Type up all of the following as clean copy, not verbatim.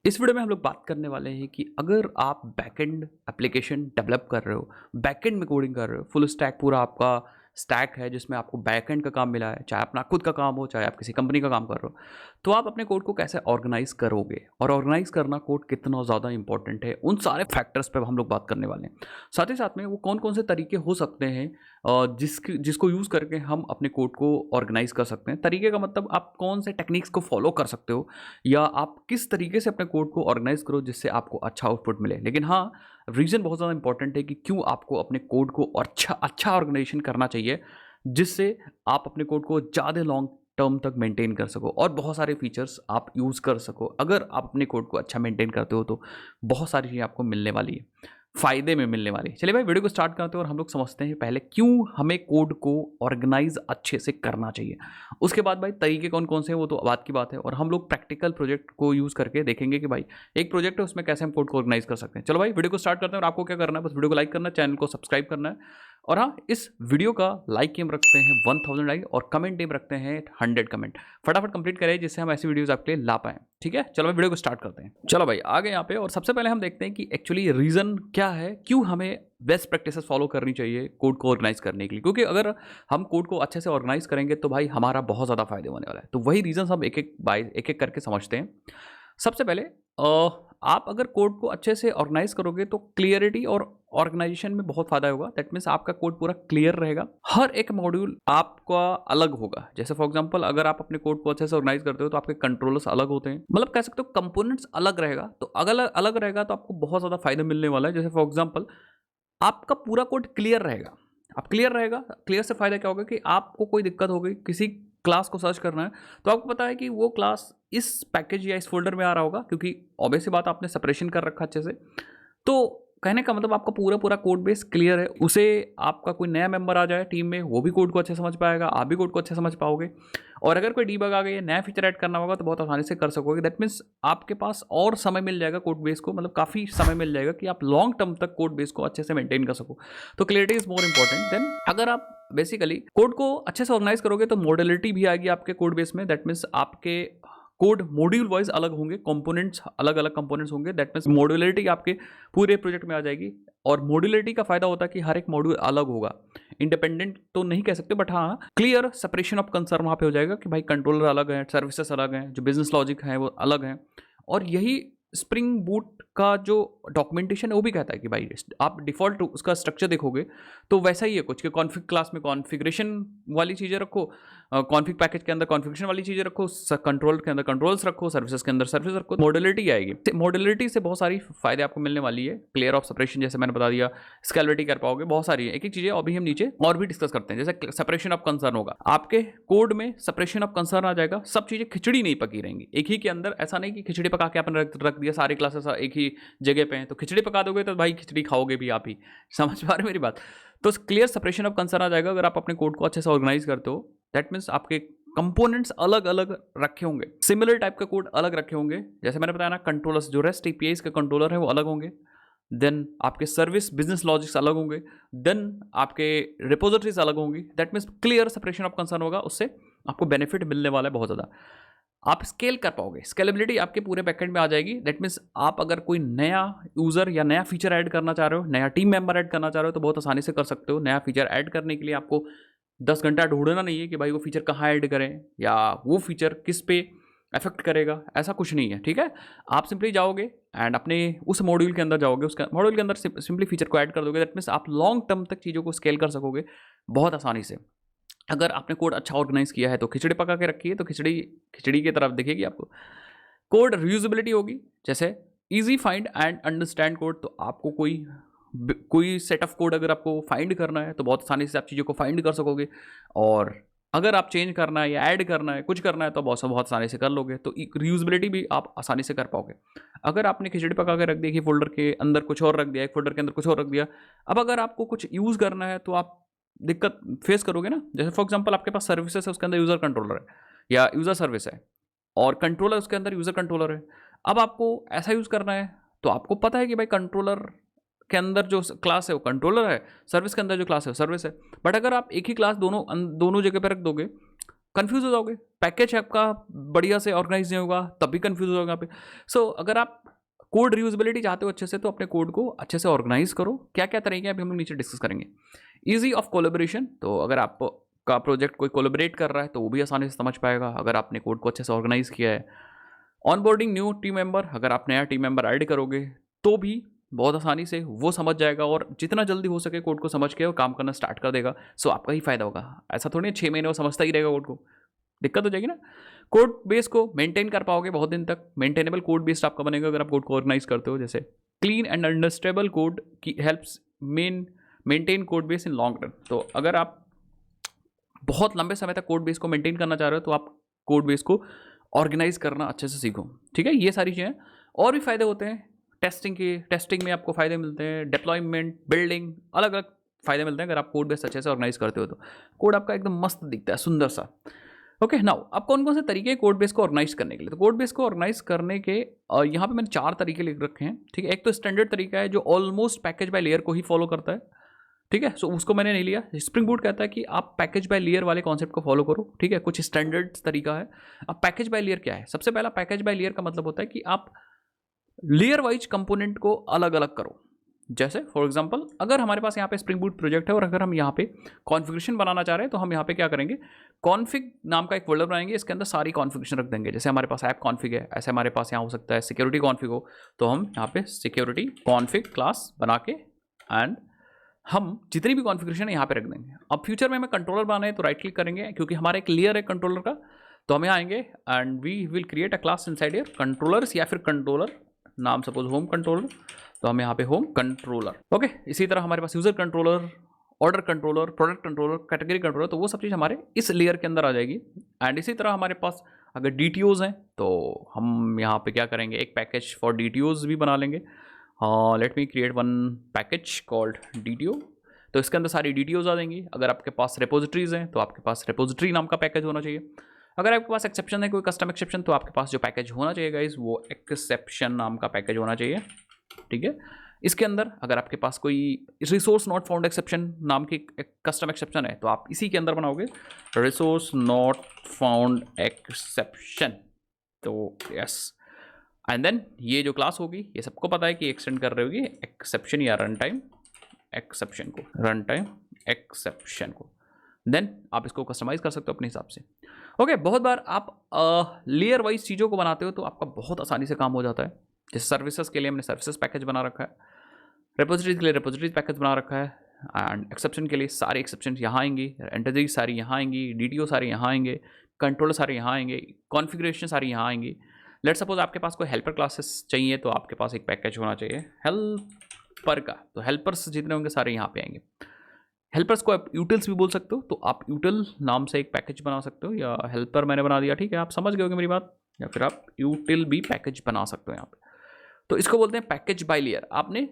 इस वीडियो में हम लोग बात करने वाले हैं कि अगर आप बैकएंड एप्लीकेशन डेवलप कर रहे हो, बैकएंड में कोडिंग कर रहे हो, फुल स्टैक पूरा आपका स्टैक है जिसमें आपको बैकएंड का काम मिला है, चाहे अपना खुद का काम हो, चाहे आप किसी कंपनी का काम कर रहे हो, तो आप अपने कोड को कैसे ऑर्गेनाइज करोगे और ऑर्गेनाइज करना कोड कितना ज़्यादा इंपॉर्टेंट है, उन सारे फैक्टर्स पे हम लोग बात करने वाले हैं। साथ ही साथ में वो कौन कौन से तरीके हो सकते हैं जिसको यूज़ करके हम अपने कोड को ऑर्गेनाइज कर सकते हैं। तरीके का मतलब आप कौन से टेक्निक्स को फॉलो कर सकते हो या आप किस तरीके से अपने कोड को ऑर्गेनाइज करो जिससे आपको अच्छा आउटपुट मिले। लेकिन हाँ, रीज़न बहुत ज़्यादा इंपॉर्टेंट है कि क्यों आपको अपने कोड को अच्छा अच्छा ऑर्गेनाइजेशन करना चाहिए, जिससे आप अपने कोड को ज़्यादा लॉन्ग टर्म तक मेंटेन कर सको और बहुत सारे फीचर्स आप यूज़ कर सको। अगर आप अपने कोड को अच्छा मेंटेन करते हो तो बहुत सारी चीज़ें आपको मिलने वाली है, फ़ायदे में मिलने वाली है। चलिए भाई, वीडियो को स्टार्ट करते हैं और हम लोग समझते हैं पहले क्यों हमें कोड को ऑर्गेनाइज अच्छे से करना चाहिए। उसके बाद भाई तरीके कौन कौन से हैं वो तो बात की बात है, और हम लोग प्रैक्टिकल प्रोजेक्ट को यूज़ करके देखेंगे कि भाई एक प्रोजेक्ट है उसमें कैसे हम कोड को ऑर्गेनाइज कर सकते हैं। चलो भाई, वीडियो को स्टार्ट करते हैं और आपको क्या करना है, बस वीडियो को लाइक करना है, चैनल को सब्सक्राइब करना है। और हाँ, इस वीडियो का लाइक एम रखते हैं 1000 लाइक और कमेंट एम रखते हैं 100 कमेंट। फटाफट कंप्लीट करें जिससे हम ऐसी वीडियोस आपके लिए ला पाएं। ठीक है, चलो भाई वीडियो को स्टार्ट करते हैं। चलो भाई आगे यहाँ पे, और सबसे पहले हम देखते हैं कि एक्चुअली रीज़न क्या है, क्यों हमें बेस्ट प्रैक्टिसेस फॉलो करनी चाहिए कोड को ऑर्गेनाइज करने के लिए। क्योंकि अगर हम कोड को अच्छे से ऑर्गेनाइज करेंगे तो भाई हमारा बहुत ज़्यादा फायदे होने वाला है। तो वही रीज़न हम एक एक करके समझते हैं। सबसे पहले आप अगर कोड को अच्छे से ऑर्गेनाइज करोगे तो क्लियरिटी और ऑर्गेनाइजेशन में बहुत फायदा होगा। दैट मीन्स आपका कोड पूरा क्लियर रहेगा, हर एक मॉड्यूल आपका अलग होगा। जैसे फॉर एग्जांपल अगर आप अपने कोड को अच्छे से ऑर्गेनाइज करते हो तो आपके कंट्रोलर्स अलग होते हैं, मतलब कह सकते हो कंपोनेंट्स अलग रहेगा। तो अगर अलग रहेगा तो आपको बहुत ज़्यादा फायदा मिलने वाला है। जैसे फॉर एग्जाम्पल आपका पूरा कोड क्लियर रहेगा, अब क्लियर रहेगा, क्लियर से फ़ायदा क्या होगा कि आपको कोई दिक्कत हो गई, किसी क्लास को सर्च करना है तो आपको पता है कि वो क्लास इस पैकेज या इस फोल्डर में आ रहा होगा, क्योंकि ऑब्वियस सी बात आपने सेपरेशन कर रखा अच्छे से। तो कहने का मतलब आपका पूरा पूरा कोड बेस क्लियर है। उसे आपका कोई नया मेंबर आ जाए टीम में, वो भी कोड को अच्छे समझ पाएगा, आप भी कोड को अच्छे समझ पाओगे। और अगर कोई डीबग आ गई, नया फीचर ऐड करना होगा तो बहुत आसानी से कर सकोगे। दैट मीन्स आपके पास और समय मिल जाएगा कोड बेस को, मतलब काफ़ी समय मिल जाएगा कि आप लॉन्ग टर्म तक कोड बेस को अच्छे से मेंटेन कर सको। तो clarity is more important than, अगर आप बेसिकली कोड को अच्छे से ऑर्गेनाइज करोगे तो मॉडलिटी भी आएगी आपके कोड बेस में। दैट मीन्स आपके कोड मॉड्यूल वाइज अलग होंगे, कंपोनेंट्स अलग अलग कंपोनेंट्स होंगे। दैट मीन्स मॉड्यूलरिटी आपके पूरे प्रोजेक्ट में आ जाएगी। और मॉड्यूलरिटी का फायदा होता है कि हर एक मॉड्यूल अलग होगा, इंडिपेंडेंट तो नहीं कह सकते बट हाँ क्लियर सेपरेशन ऑफ कंसर्न वहाँ पे हो जाएगा कि भाई कंट्रोलर अलग है, सर्विसेज अलग हैं, जो बिजनेस लॉजिक है वो अलग हैं। और यही स्प्रिंग बूट का जो डॉक्यूमेंटेशन है वो भी कहता है कि भाई आप डिफ़ॉल्ट उसका स्ट्रक्चर देखोगे तो वैसा ही है कुछ, कि कॉन्फ़िग क्लास में कॉन्फ़िगरेशन वाली चीज़ें रखो, कॉन्फ़िग पैकेज के अंदर कॉन्फ़िगरेशन वाली चीज़ें रखो, कंट्रोल के अंदर कंट्रोल्स रखो, सर्विसेज के अंदर सर्विस रखो। मॉडलिटी आएगी, मॉडलिटी से बहुत सारी फायदे आपको मिलने वाली है। क्लियर ऑफ सेपरेशन जैसे मैंने बता दिया, स्केलेबिलिटी कर पाओगे, बहुत सारी है एक एक चीज़ें। अभी हम नीचे और भी डिस्कस करते हैं। जैसे सेपरेशन ऑफ कंसर्न होगा, आपके कोड में सेपरेशन ऑफ कंसर्न आ जाएगा। सब चीज़ें खिचड़ी नहीं पकी रहेंगी एक ही के अंदर। ऐसा नहीं कि खिचड़ी पका के आपने रख दिया, सारी क्लासेस एक ही जगह पे हैं, तो खिचड़ी पका दोगे तो भाई खिचड़ी खाओगे भी आप ही। समझ पा रहे मेरी बात? तो क्लियर सेपरेशन ऑफ कंसर्न आ जाएगा अगर आप अपने कोड को अच्छे से ऑर्गेनाइज करते हो। दैट मीन्स आपके कंपोनेंट्स अलग अलग रखे होंगे, सिमिलर टाइप का कोड अलग रखे होंगे। जैसे मैंने बताया ना, कंट्रोलर्स जो रेस्ट एपीआईज के कंट्रोलर है वो अलग होंगे। देन आपके सर्विस बिजनेस लॉजिक्स अलग होंगे। देन आपके रिपोजिटरीज अलग होंगी। That means clear separation of concern होगा, उससे आपको बेनिफिट मिलने वाला है बहुत ज़्यादा। आप स्केल कर पाओगे, स्केलेबिलिटी आपके पूरे बैकएंड में आ जाएगी। दैट मीन्स आप अगर कोई नया यूज़र या नया फीचर ऐड करना चाह रहे हो, नया टीम मेंबर ऐड करना चाह रहे हो तो बहुत आसानी से कर सकते हो। नया फीचर ऐड करने के लिए आपको 10 घंटा ढूंढना नहीं है कि भाई वो फीचर कहाँ ऐड करें या वो फीचर किस पे अफेक्ट करेगा, ऐसा कुछ नहीं है। ठीक है, आप सिंपली जाओगे एंड अपने उस मॉड्यूल के अंदर जाओगे, उसका मॉड्यूल के अंदर सिंपली फीचर को ऐड कर दोगे। दैट मीन्स आप लॉन्ग टर्म तक चीज़ों को स्केल कर सकोगे बहुत आसानी से। अगर आपने कोड अच्छा ऑर्गेनाइज किया है तो खिचड़ी पका के रखी है तो खिचड़ी खिचड़ी की तरफ दिखेगी आपको। कोड रीयूजेबिलिटी होगी, जैसे easy find and understand code. तो आपको कोई सेट ऑफ कोड अगर आपको फाइंड करना है तो बहुत आसानी से आप चीज़ों को फाइंड कर सकोगे। और अगर आप चेंज करना है या ऐड करना है, कुछ करना है तो बहुत आसानी से कर लोगे। तो रीयूजेबिलिटी भी आप आसानी से कर पाओगे। अगर आपने खिचड़ी पका के रख दी, एक फोल्डर के अंदर कुछ और रख दिया, एक फोल्डर के अंदर कुछ और रख दिया, अब अगर आपको कुछ यूज़ करना है तो आप दिक्कत फेस करोगे ना। जैसे फॉर एग्जांपल आपके पास सर्विसेज है, उसके अंदर यूज़र कंट्रोलर है या यूज़र सर्विस है, और कंट्रोलर उसके अंदर यूज़र कंट्रोलर है। अब आपको ऐसा यूज़ करना है तो आपको पता है कि भाई कंट्रोलर के अंदर जो क्लास है वो कंट्रोलर है, सर्विस के अंदर जो क्लास है वो सर्विस है। बट अगर आप एक ही क्लास दोनों जगह पर रख दोगे कंफ्यूज हो जाओगे। पैकेज आपका बढ़िया से ऑर्गेनाइज नहीं होगा तब भी कंफ्यूज हो जाओगे यहाँ पे। सो अगर आप कोड रियूजेबिलिटी चाहते हो अच्छे से, तो अपने कोड को अच्छे से ऑर्गेनाइज करो। क्या क्या तरीके हैं अभी हम लोग नीचे डिस्कस करेंगे। ईजी ऑफ कोलेबोरेशन, तो अगर आप का प्रोजेक्ट कोई कोलेबरेट कर रहा है तो वो भी आसानी से समझ पाएगा अगर आपने कोड को अच्छे से ऑर्गेनाइज किया है। ऑनबोर्डिंग न्यू टीम मेंबर, अगर आप नया टीम मेंबर ऐड करोगे तो भी बहुत आसानी से वो समझ जाएगा और जितना जल्दी हो सके कोड को समझ के वो काम करना स्टार्ट कर देगा। सो आपका ही फायदा होगा। ऐसा थोड़ी 6 महीने वो समझता ही रहेगा कोड को, दिक्कत हो जाएगी ना। कोड बेस को मेंटेन कर पाओगे बहुत दिन तक, मेंटेनेबल कोड बेस्ड आपका बनेगा अगर आप कोड को ऑर्गेनाइज करते हो। जैसे क्लीन एंड अंडरस्टैंडेबल कोड की helps maintain code base in long run. तो अगर आप बहुत लंबे समय तक कोड बेस को मेंटेन करना चाह रहे हो तो आप कोड बेस को ऑर्गेनाइज करना अच्छे से सीखो, ठीक है। ये सारी चीज़ें और भी फायदे होते हैं टेस्टिंग के। टेस्टिंग में आपको फायदे मिलते हैं, डिप्लॉयमेंट, बिल्डिंग, अलग अलग फायदे मिलते हैं अगर आप कोड बेस अच्छे से ऑर्गेनाइज करते हो तो। कोड आपका एकदम मस्त दिखता है, सुंदर सा। ओके नाउ, अब कौन कौन से तरीके कोड बेस को ऑर्गेनाइज करने के लिए। तो कोड बेस को ऑर्गेनाइज करने के यहाँ पे मैंने 4 तरीके लिख रखे हैं, ठीक है। एक तो स्टैंडर्ड तरीका है जो ऑलमोस्ट पैकेज बाय लेयर को ही फॉलो करता है, ठीक है। सो उसको मैंने नहीं लिया। स्प्रिंग बूट कहता है कि आप पैकेज बाय लेयर वाले कॉन्सेप्ट को फॉलो करो, ठीक है। कुछ स्टैंडर्ड तरीका है। अब पैकेज बाय लेयर क्या है। सबसे पहला पैकेज बाय लेयर का मतलब होता है कि आप लेयर वाइज कंपोनेंट को अलग अलग करो। जैसे फॉर एग्जांपल अगर हमारे पास यहाँ पे स्प्रिंग बूट प्रोजेक्ट है और अगर हम यहाँ पे कॉन्फ़िगरेशन बनाना चाह रहे हैं तो हम यहाँ पे क्या करेंगे, कॉन्फ़िग नाम का एक फोल्डर बनाएंगे, इसके अंदर सारी कॉन्फ़िगरेशन रख देंगे। जैसे हमारे पास ऐप कॉन्फ़िग है, ऐसे हमारे पास यहाँ हो सकता है सिक्योरिटी कॉन्फ़िग हो, तो हम यहाँ पे सिक्योरिटी कॉन्फ़िग क्लास बना के एंड हम जितनी भी कॉन्फ़िगरेशन है यहाँ पे रख देंगे। अब फ्यूचर में हमें कंट्रोलर बनाना है तो राइट क्लिक करेंगे, क्योंकि हमारा एक लेयर है कंट्रोलर का, तो हम यहाँ आएंगे and we will create a class inside here controllers, या फिर कंट्रोलर नाम सपोज होम कंट्रोलर, तो हम यहाँ पे होम कंट्रोलर। ओके, इसी तरह हमारे पास user controller, order controller, product controller, category controller, तो वो सब चीज़ हमारे इस लेयर के अंदर आ जाएगी। एंड इसी तरह हमारे पास अगर DTOs हैं तो हम यहाँ पे क्या करेंगे, एक पैकेज फॉर DTOs भी बना लेंगे। Let me create one package called DTO, तो इसके अंदर सारी DTOs आ जाएंगी। अगर आपके पास रेपोजिटरीज हैं तो आपके पास रेपोजिटरी नाम का पैकेज होना चाहिए। अगर आपके पास एक्सेप्शन है, कोई कस्टम एक्सेप्शन, तो आपके पास जो पैकेज होना चाहिए गाइस वो एक्सेप्शन नाम का पैकेज होना चाहिए, ठीक है। इसके अंदर अगर आपके पास कोई रिसोर्स नॉट फाउंड एक्सेप्शन नाम की कस्टम एक्सेप्शन है तो आप इसी के अंदर बनाओगे रिसोर्स नॉट फाउंड एक्सेप्शन, तो यस। एंड देन ये जो क्लास होगी ये सबको पता है कि एक्सटेंड कर रही होगी एक्सेप्शन या रन टाइम एक्सेप्शन को, रन टाइम एक्सेप्शन को। देन आप इसको कस्टमाइज कर सकते हो अपने हिसाब से। ओके, बहुत बार आप लेयर वाइज चीज़ों को बनाते हो तो आपका बहुत आसानी से काम हो जाता है। जैसे सर्विसेज के लिए हमने सर्विसेज पैकेज बना रखा है, रेपोजिटरीज के लिए रेपोजिटरीज पैकेज बना रखा है, एंड एक्सेप्शन के लिए सारी एक्सेप्शन यहाँ आएंगी, एंटिटी सारी यहाँ आएंगी, DTO सारे यहाँ आएंगे, कंट्रोलर सारे यहाँ आएंगे, कॉन्फ़िगरेशन सारी यहाँ आएंगी। लेट सपोज आपके पास कोई हेल्पर क्लासेस चाहिए तो आपके पास एक पैकेज होना चाहिए हेल्पर का, तो हेल्पर्स जितने होंगे सारे यहाँ पे आएंगे। हेल्पर्स को आप यूटिल्स भी बोल सकते हो, तो आप यूटिल नाम से एक पैकेज बना सकते हो, या हेल्पर मैंने बना दिया, ठीक है, आप समझ गए होंगे मेरी बात, या फिर आप यूटिल भी पैकेज बना सकते हो यहाँ पे। तो इसको बोलते हैं पैकेज बाय लेयर। आपने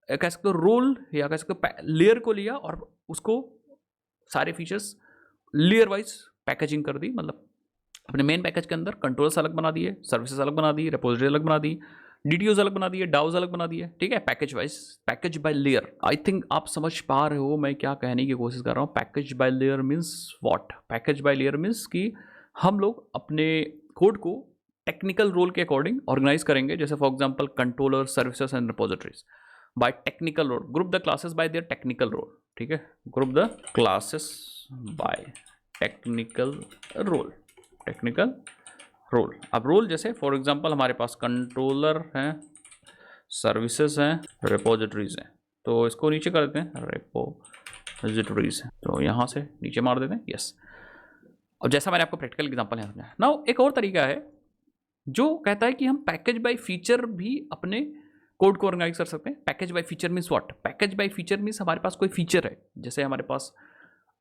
कह सकते हो रोल या कह सकते हो लेयर को लिया और उसको सारे फीचर्स लेयर वाइज पैकेजिंग कर दी, मतलब अपने मेन पैकेज के अंदर कंट्रोल्स अलग बना दिए, सर्विसेज अलग बना दी, रेपोजिटरी अलग बना दी, DTOs अलग बना दिए, DAOs अलग बना दिए, ठीक है, package wise, package by layer. I think आप समझ पा रहे हो मैं क्या कहने की कोशिश कर रहा हूँ। Package by layer means what? Package by layer means कि हम लोग अपने कोड को टेक्निकल रोल के अकॉर्डिंग ऑर्गेनाइज करेंगे। जैसे for example controller, services and repositories by technical role, group the classes by their technical role, ठीक है, group the classes by technical role, technical role. अब रोल जैसे फॉर एग्जांपल हमारे पास controller हैं, सर्विसेज हैं, रिपोजिटरीज हैं, तो इसको नीचे कर देते हैं, रिपोजिटरीज हैं, तो यहाँ से नीचे मार देते हैं, यस। अब जैसा मैंने आपको प्रैक्टिकल एग्जांपल है समझाया। नाउ एक और तरीका है जो कहता है कि हम पैकेज बाय फीचर भी अपने कोड को ऑर्गेनाइज कर सकते हैं। Package by feature means what? Package by feature means हमारे पास कोई फीचर है, जैसे हमारे पास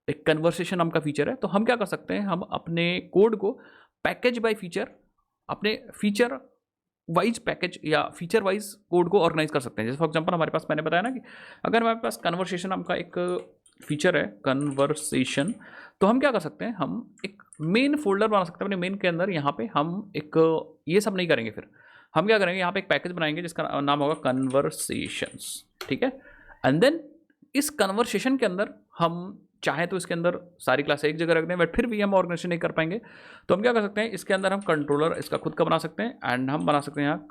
एक कन्वर्सेशन नाम का फीचर है, तो हम क्या कर सकते हैं, हम अपने कोड को पैकेज बाय फीचर, अपने फीचर वाइज पैकेज या फीचर वाइज कोड को ऑर्गेनाइज कर सकते हैं। जैसे फॉर एग्जांपल हमारे पास मैंने बताया ना कि अगर हमारे पास कन्वर्सेशन नाम का एक फीचर है, कन्वर्सेशन, तो हम क्या कर सकते हैं, हम एक मेन फोल्डर बना सकते हैं अपने मेन के अंदर। यहाँ पे हम एक ये सब नहीं करेंगे, फिर हम क्या करेंगे, यहाँ पे एक पैकेज बनाएंगे जिसका नाम होगा कन्वर्सेशंस, ठीक है। एंड देन इस कन्वर्सेशन के अंदर हम चाहे तो इसके अंदर सारी क्लास एक जगह रख दें, बट फिर भी हम ऑर्गेनाइजेशन नहीं कर पाएंगे। तो हम क्या कर सकते हैं, इसके अंदर हम कंट्रोलर इसका खुद का बना सकते हैं, एंड हम बना सकते हैं यहाँ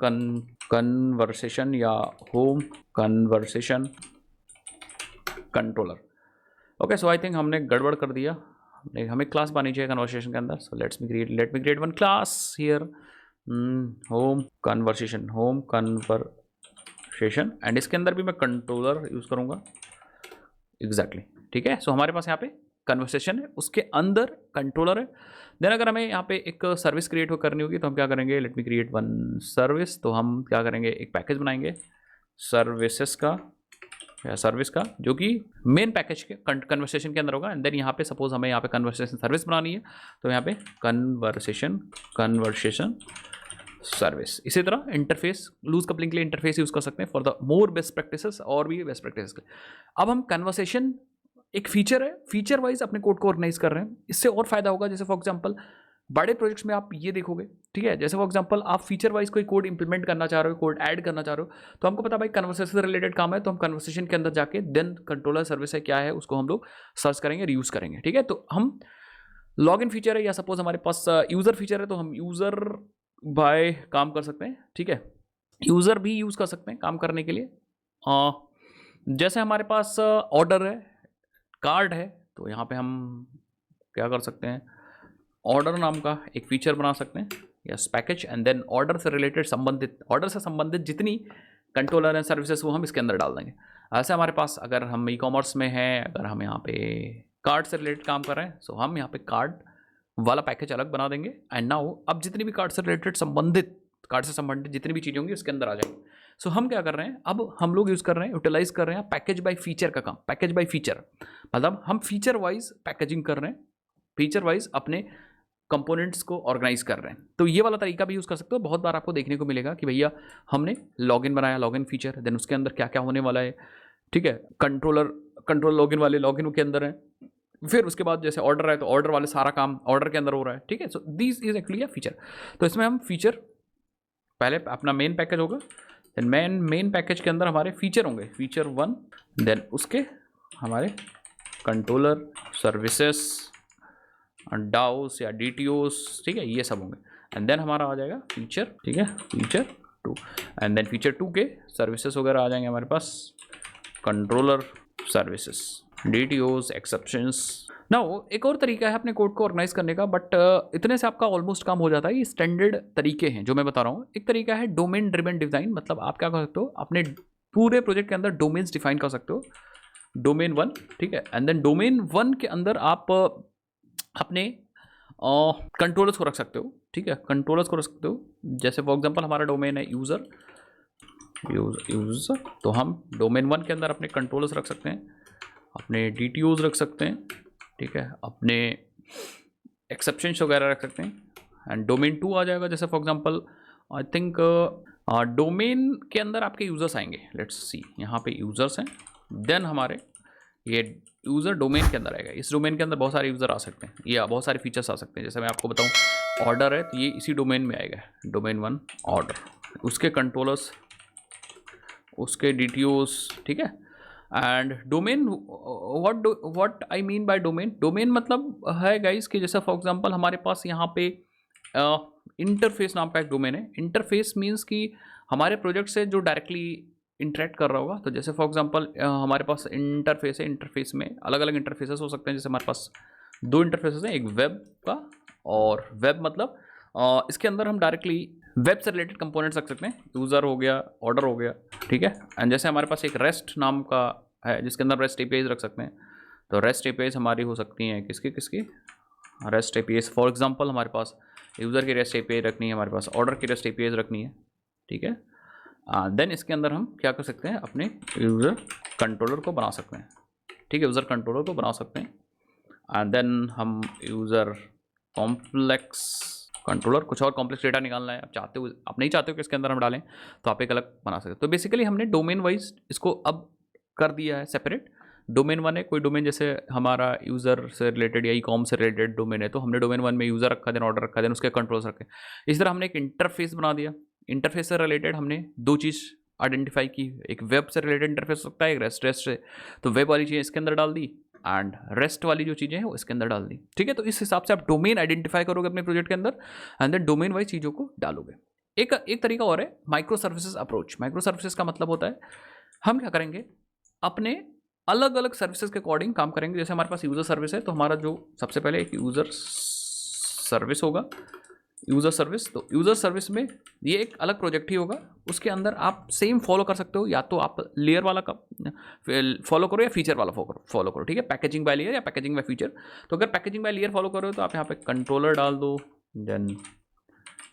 कन्वर्सेशन या home conversation controller. Okay, so I think हमने गड़बड़ कर दिया। हमें क्लास बनानी चाहिए कन्वर्सेशन के अंदर। So let me create one class here, home conversation and इसके अंदर भी मैं कंट्रोलर यूज़ करूँगा। एग्जैक्टली, ठीक है। सो हमारे पास यहाँ पे कन्वर्सेशन है, उसके अंदर कंट्रोलर है। देन अगर हमें यहाँ पे एक सर्विस क्रिएट करनी होगी तो हम क्या करेंगे, let me create one service. तो हम क्या करेंगे, एक पैकेज बनाएंगे सर्विसेज का या सर्विस का, जो कि मेन पैकेज के कन्वर्सेशन के अंदर होगा। एंड देन यहाँ पे सपोज हमें यहाँ पे कन्वर्सेशन सर्विस बनानी है, तो यहाँ पे कन्वर्सेशन सर्विस। इसी तरह इंटरफेस, लूज कपलिंग के लिए इंटरफेस यूज़ कर सकते हैं for the more best practices, और भी बेस्ट प्रैक्टिसेस के लिए। अब हम कन्वर्सेशन एक फीचर है, फीचर वाइज अपने कोड को ऑर्गेनाइज कर रहे हैं। इससे और फायदा होगा, जैसे फॉर एग्जांपल बड़े प्रोजेक्ट्स में आप ये देखोगे, ठीक है, जैसे फॉर एग्जांपल आप फीचर वाइज कोई कोड इंप्लीमेंट करना चाह रहे हो, कोड ऐड करना चाह रहे हो, तो हमको पता भाई कन्वर्सेशन से रिलेटेड काम है, तो हम कन्वर्सेशन के अंदर जाके देन कंट्रोलर सर्विस है क्या है उसको हम लोग सर्च करेंगे, यूज़ करेंगे, ठीक है। तो हम लॉग इन फीचर है, या सपोज हमारे पास यूज़र फीचर है, तो हम यूज़र बाय काम कर सकते हैं, ठीक है। यूज़र भी यूज़ कर सकते हैं काम करने के लिए। जैसे हमारे पास ऑर्डर है, कार्ड है, तो यहाँ पे हम क्या कर सकते हैं, ऑर्डर नाम का एक फीचर बना सकते हैं, yes package, and then order से रिलेटेड ऑर्डर से संबंधित जितनी कंट्रोलर एंड सर्विसेज वो हम इसके अंदर डाल देंगे। ऐसे हमारे पास अगर हम ई कॉमर्स में हैं, अगर हम यहाँ पे कार्ड से रिलेटेड काम कर रहे हैं, सो हम यहाँ पे कार्ड वाला पैकेज अलग बना देंगे। एंड नाउ अब जितनी भी कार्ड से संबंधित जितनी भी चीज़ें होंगी उसके अंदर आ जाएंगी। सो हम क्या कर रहे हैं, अब हम लोग यूज़ कर रहे हैं, यूटिलाइज कर रहे हैं पैकेज बाय फीचर का काम। पैकेज बाय फीचर मतलब हम फीचर वाइज पैकेजिंग कर रहे हैं, फीचर वाइज अपने कंपोनेंट्स को ऑर्गेनाइज कर रहे हैं। तो ये वाला तरीका भी यूज़ कर सकते हो। बहुत बार आपको देखने को मिलेगा कि भैया हमने लॉगिन बनाया, लॉगिन फीचर, देन उसके अंदर क्या क्या होने वाला है, ठीक है, कंट्रोल लॉगिन वाले लॉगिन के अंदर है, फिर उसके बाद जैसे ऑर्डर है तो ऑर्डर वाले सारा काम ऑर्डर के अंदर हो रहा है, ठीक है। So this is actually a feature. तो इसमें हम फीचर पहले अपना मेन पैकेज होगा, देन मेन पैकेज के अंदर हमारे फीचर होंगे, फीचर 1, देन उसके हमारे कंट्रोलर सर्विसेस डाउस या DTOs, ठीक है, ये सब होंगे। एंड देन हमारा आ जाएगा फीचर, ठीक है, फीचर 2, एंड देन फीचर 2 के सर्विसेज वगैरह आ जाएंगे हमारे पास, controller services, DTOs, exceptions. Now एक और तरीका है अपने कोड को ऑर्गेनाइज करने का, बट इतने से आपका ऑलमोस्ट काम हो जाता है। ये स्टैंडर्ड तरीके हैं जो मैं बता रहा हूँ। एक तरीका है डोमेन ड्रिवन डिज़ाइन, मतलब आप क्या कर सकते हो, अपने पूरे प्रोजेक्ट के अंदर डोमेन्स डिफाइन कर सकते हो, डोमेन 1, ठीक है, एंड देन डोमेन 1 के अंदर आप अपने कंट्रोलर्स को रख सकते हो, ठीक है, कंट्रोलर्स को रख सकते हो। जैसे फॉर एग्जांपल हमारा डोमेन है यूज़र, तो हम डोमेन 1 के अंदर अपने कंट्रोलर्स रख सकते हैं, अपने DTOs रख सकते हैं, ठीक है, अपने एक्सेप्शंस वगैरह रख सकते हैं। एंड डोमेन 2 आ जाएगा, जैसे for example I think domain के अंदर आपके यूज़र्स आएंगे, लेट्स सी, यहाँ पे यूज़र्स हैं, देन हमारे ये यूज़र डोमेन के अंदर आएगा। इस डोमेन के अंदर बहुत सारे यूज़र आ सकते हैं या बहुत सारे फीचर्स आ सकते हैं। जैसे मैं आपको बताऊं, ऑर्डर है तो ये इसी डोमेन में आएगा, डोमेन 1 ऑर्डर, उसके कंट्रोलर्स, उसके DTOs, ठीक है। And domain, what I mean by domain मतलब है गाइस कि जैसे फॉर एग्जांपल हमारे पास यहाँ पे इंटरफेस नाम का एक डोमेन है। इंटरफेस मीन्स कि हमारे प्रोजेक्ट से जो डायरेक्टली इंटरेक्ट कर रहा होगा। तो जैसे फॉर एग्जांपल हमारे पास इंटरफेस है, इंटरफेस में अलग अलग इंटरफेसेस हो सकते हैं। जैसे हमारे पास 2 इंटरफेसेस हैं, एक वेब का, और वेब मतलब इसके अंदर हम डायरेक्टली वेब से रिलेटेड कंपोनेंट्स रख सकते हैं, यूज़र हो गया, ऑर्डर हो गया, ठीक है। एंड जैसे हमारे पास एक रेस्ट नाम का है जिसके अंदर रेस्ट APIs रख सकते हैं। तो रेस्ट APIs हमारी हो सकती हैं किसकी रेस्ट APIs, फॉर एग्जांपल हमारे पास यूज़र की रेस्ट API रखनी है, हमारे पास ऑर्डर की रेस्ट APIs रखनी है, ठीक है। देन इसके अंदर हम क्या कर सकते हैं, अपने यूज़र कंट्रोलर को बना सकते हैं, ठीक है, यूज़र कंट्रोलर को बना सकते हैं। एंड देन हम यूज़र कॉम्प्लेक्स कंट्रोलर, कुछ और कॉम्प्लेक्स डेटा निकालना है, आप नहीं चाहते हो कि इसके अंदर हम डालें, तो आप एक अलग बना सकते हो। तो बेसिकली हमने डोमेन वाइज इसको अब कर दिया है सेपरेट। डोमेन 1 है, कोई डोमेन जैसे हमारा यूज़र से रिलेटेड या ई-कॉम से रिलेटेड डोमेन है, तो हमने डोमेन 1 में यूज़र रखा, देन ऑर्डर रखा, देन उसके कंट्रोल्स रखे। इस तरह हमने एक इंटरफेस बना दिया। इंटरफेस से रिलेटेड हमने 2 चीज़ आइडेंटिफाई की, एक वेब से रिलेटेड इंटरफेस हो सकता है, एक रेस्ट से, तो वेब वाली चीज़ इसके अंदर डाल दी, एंड रेस्ट वाली जो चीज़ें हैं वो इसके अंदर डाल दी, ठीक है। तो इस हिसाब से आप डोमेन आइडेंटिफाई करोगे अपने प्रोजेक्ट के अंदर एंड देन डोमेन वाइज चीज़ों को डालोगे। एक तरीका और है micro services approach. Micro services का मतलब होता है हम क्या करेंगे, अपने अलग अलग सर्विसेज के अकॉर्डिंग काम करेंगे। जैसे हमारे पास यूज़र सर्विस है, तो हमारा जो सबसे पहले एक यूज़र सर्विस होगा, यूज़र सर्विस। तो यूज़र सर्विस में ये एक अलग प्रोजेक्ट ही होगा, उसके अंदर आप सेम फॉलो कर सकते हो, या तो आप लेयर वाला का फॉलो करो या फीचर वाला फॉलो करो, ठीक है। पैकेजिंग बाय लेयर या पैकेजिंग बाय फीचर। तो अगर पैकेजिंग बाय लेयर फॉलो करो तो आप यहाँ पे कंट्रोलर डाल दो, देन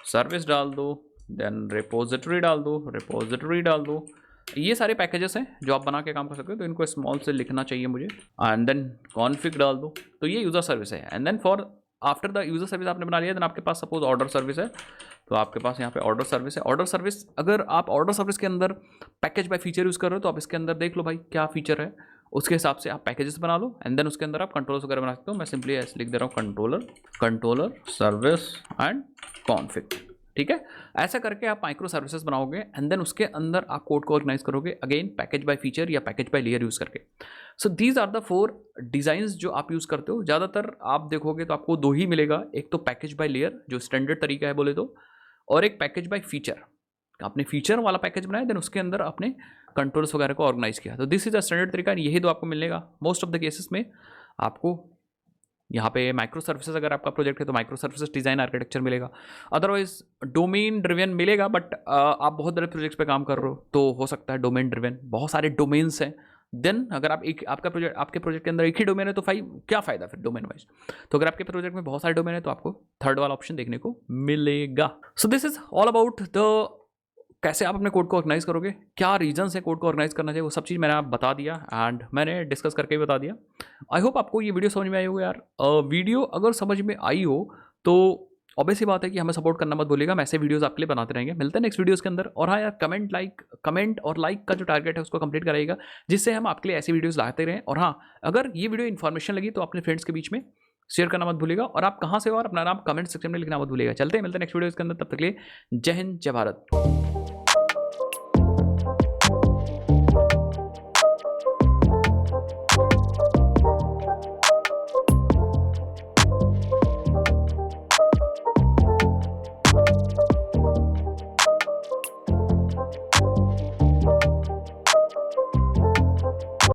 सर्विस डाल दो, देन रिपोजिटरी डाल दो, रिपोजिटरी डाल दो। ये सारे पैकेजेस हैं जो आप बना के काम कर सकते हो, तो इनको स्मॉल से लिखना चाहिए मुझे। एंड देन कॉन्फिग डाल दो। तो ये यूज़र सर्विस है। And then for after the user service आपने बना लिया, देन आपके पास सपोज ऑर्डर सर्विस है, तो आपके पास यहाँ पे ऑर्डर सर्विस है। ऑर्डर सर्विस, अगर आप ऑर्डर सर्विस के अंदर पैकेज बाय फीचर यूज़ कर रहे हो तो आप इसके अंदर देख लो भाई क्या फीचर है, उसके हिसाब से आप पैकेजेस बना लो एंड देन उसके अंदर आप कंट्रोलर्स वगैरह बना सकते हो। मैं सिंपली ऐसे लिख दे रहा हूँ कंट्रोलर सर्विस एंड कॉन्फिग, ठीक है। ऐसा करके आप माइक्रो सर्विसेज बनाओगे एंड देन उसके अंदर आप कोड को ऑर्गेनाइज करोगे, अगेन पैकेज बाय फीचर या पैकेज बाय लेयर यूज़ करके। So these are the 4 designs जो आप यूज़ करते हो। ज़्यादातर आप देखोगे तो आपको 2 ही मिलेगा, एक तो पैकेज बाय लेयर जो स्टैंडर्ड तरीका है बोले तो, और एक पैकेज बाय फीचर। आपने फीचर वाला पैकेज बनाया देन उसके अंदर आपने कंट्रोल्स वगैरह को ऑर्गेनाइज किया। तो दिस इज अ स्टैंडर्ड तरीका, यही 2 आपको मिलेगा मोस्ट ऑफ द केसेस में। आपको यहाँ पे माइक्रो सर्विसेज अगर आपका प्रोजेक्ट है तो माइक्रो सर्विसेज डिज़ाइन आर्किटेक्चर मिलेगा, अदरवाइज डोमेन ड्रिवन मिलेगा। बट आप बहुत बड़े प्रोजेक्ट्स पे काम कर रहे हो तो हो सकता है डोमेन ड्रिवन, बहुत सारे डोमेन्स हैं। देन अगर आप आपके प्रोजेक्ट के अंदर एक ही डोमेन है तो क्या फ़ायदा फिर डोमेन वाइज। तो अगर आपके प्रोजेक्ट में बहुत सारे डोमेन है तो आपको थर्ड वाला ऑप्शन देखने को मिलेगा। So this is all about the कैसे आप अपने कोड को ऑर्गेनाइज करोगे, क्या रीजंस है कोड को ऑर्गेनाइज करना चाहिए, वो सब चीज़ मैंने आप बता दिया एंड मैंने डिस्कस करके भी बता दिया। आई होप आपको ये वीडियो समझ में आई हो यार। वीडियो अगर समझ में आई हो तो ऑब्वियसली बात है कि हमें सपोर्ट करना मत भूलिएगा, हम ऐसे वीडियोस आपके लिए बनाते रहेंगे। मिलते हैं नेक्स्ट वीडियोस के अंदर। और हाँ यार, कमेंट और लाइक का जो टारगेट है उसको कंप्लीट कराइएगा, जिससे हम आपके लिए ऐसी वीडियोस लाते रहें। और हाँ, अगर ये वीडियो इन्फॉर्मेशन लगी तो अपने फ्रेंड्स के बीच में शेयर करना मत भूलिएगा, और आप कहाँ से हो और अपना नाम कमेंट सेक्शन में लिखना मत भूलिएगा। चलते हैं, मिलते हैं नेक्स्ट वीडियोस के अंदर, तब तक के लिए जय हिंद, जय भारत।